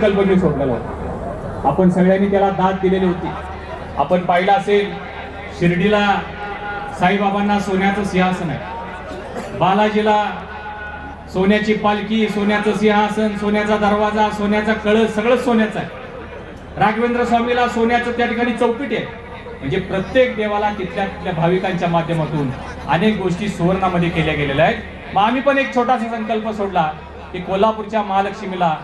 संकल्प मी सोडलेला होता. आपण सगळ्यांनी त्याला दाद दिलेली होती. आपण पाहिलं असेल शिर्डीला साईबाबांना सोन्याचं सिंहासन आहे, बालाजीला सोन्याची पालखी, सोन्याचं सिंहासन, सोन्याचा दरवाजा, सोन्याचा कळस, सगळं सोन्याचं आहे. राघवेंद्र स्वामीला सोन्याचं त्या ठिकाणी चौकट आहे. म्हणजे प्रत्येक देवाला तिथल्या तिथल्या भाविकांच्या माध्यमातून अनेक गोष्टी सुवर्णामध्ये केल्या गेलेल्या आहेत. मग आम्ही पण एक छोटासा संकल्प सोडला की कोल्हापूरच्या महालक्ष्मीला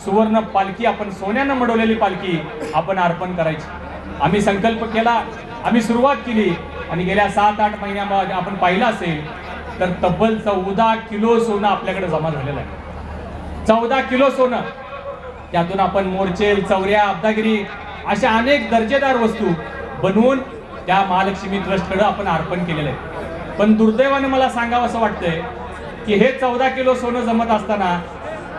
सुवर्ण पालखी, आपण सोन्यानं मडवलेली पालखी आपण अर्पण करायची. आम्ही संकल्प केला, आम्ही सुरुवात केली आणि गेल्या 7-8 महिन्यामध्ये आपण पाहिलं असेल तर तब्बल 14 किलो सोनं आपल्याकडे जमा झालेलं आहे. 14 किलो सोनं. त्यातून आपण मोरचेल, चौऱ्या, अब्दागिरी अशा अनेक दर्जेदार वस्तू बनवून त्या महालक्ष्मी ट्रस्टकडे आपण अर्पण केलेलं आहे. पण दुर्दैवाने मला सांगावं असं वाटतंय की हे 14 किलो सोनं जमत असताना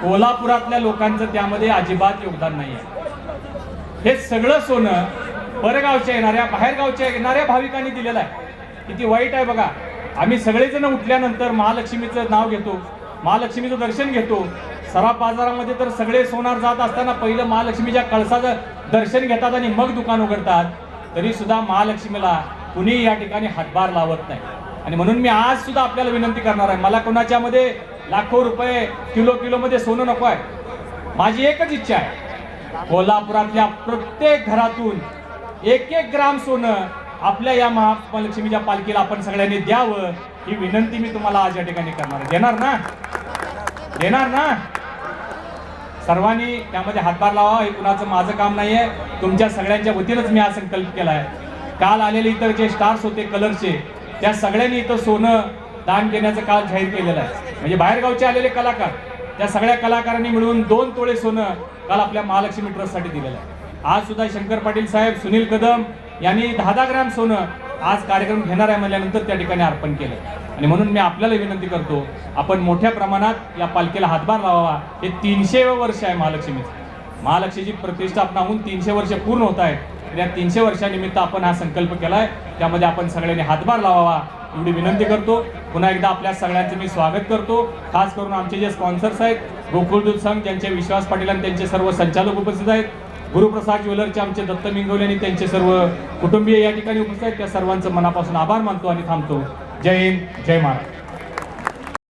कोल्हापुरातल्या लोकांचं त्यामध्ये अजिबात योगदान नाही आहे. हे सगळं सोनं परगावच्या येणाऱ्या, बाहेरगावच्या येणाऱ्या भाविकांनी दिलेलं आहे. किती वाईट आहे बघा. आम्ही सगळेजण उठल्यानंतर महालक्ष्मीचं नाव घेतो, महालक्ष्मीचं दर्शन घेतो. सराफ बाजारामध्ये तर सगळे सोनार जात असताना पहिलं महालक्ष्मीच्या कळसाचं दर्शन घेतात आणि मग दुकान उघडतात. तरी सुद्धा महालक्ष्मीला कुणी या ठिकाणी हातभार लावत नाही. आणि म्हणून मी आज सुद्धा आपल्याला विनंती करणार आहे, मला कोणाच्या मध्ये लाखो रुपये किलो मध्ये सोनं नको आहे. माझी एकच इच्छा आहे, कोल्हापुरातल्या प्रत्येक घरातून 1-1 ग्राम सोनं आपल्या या महालक्ष्मीच्या पालखीला आपण सगळ्यांनी द्यावं, ही विनंती मी तुम्हाला आज या ठिकाणी करणार आहे. देणार ना? देणार ना? सर्वांनी त्यामध्ये हातभार लावा. हे कुणाचं माझं काम नाहीये, तुमच्या सगळ्यांच्या वतीनंच मी हा संकल्प केलाय. काल आलेले इतर जे स्टार्स होते कलरचे, त्या सगळ्यांनी इथं सोनं दान देण्याचं काल जाहीर केलेलं आहे. म्हणजे बाहेरगावचे आलेले कलाकार, त्या सगळ्या कलाकारांनी मिळून 2 तोळे सोनं काल आपल्या महालक्ष्मी ट्रस्टसाठी दिलेलं आहे. आज सुद्धा शंकर पाटील साहेब, सुनील कदम यांनी 10-10 ग्रॅम सोनं आज कार्यक्रम घेणार आहे म्हणल्यानंतर त्या ठिकाणी अर्पण केलं. आणि म्हणून मी आपल्याला विनंती करतो, आपण मोठ्या प्रमाणात या पालखीला हातभार लावावा. हे 300वें वर्ष आहे महालक्ष्मीचं. महालक्ष्मीची प्रतिष्ठापना होऊन 300 वर्ष पूर्ण होत आहेत. या 300 वर्षानिमित्त आपण हा संकल्प केलाय, त्यामध्ये आपण सगळ्यांनी हातभार लावावा एवढी विनंती करतो. पुन्हा एकदा आपल्या सगळ्यांचं मी स्वागत करतो. खास करून आमचे जे स्पॉन्सर्स आहेत, गोकुळदूत संघ ज्यांचे विश्वास पाटील आणि त्यांचे सर्व संचालक उपस्थित आहेत, गुरुप्रसाद ज्वेलरचे आमचे दत्त मिंगवले आणि त्यांचे सर्व कुटुंबीय या ठिकाणी उपस्थित आहेत, त्या सर्वांचं मनापासून आभार मानतो आणि थांबतो. जय हिंद, जय महाराष्ट्र.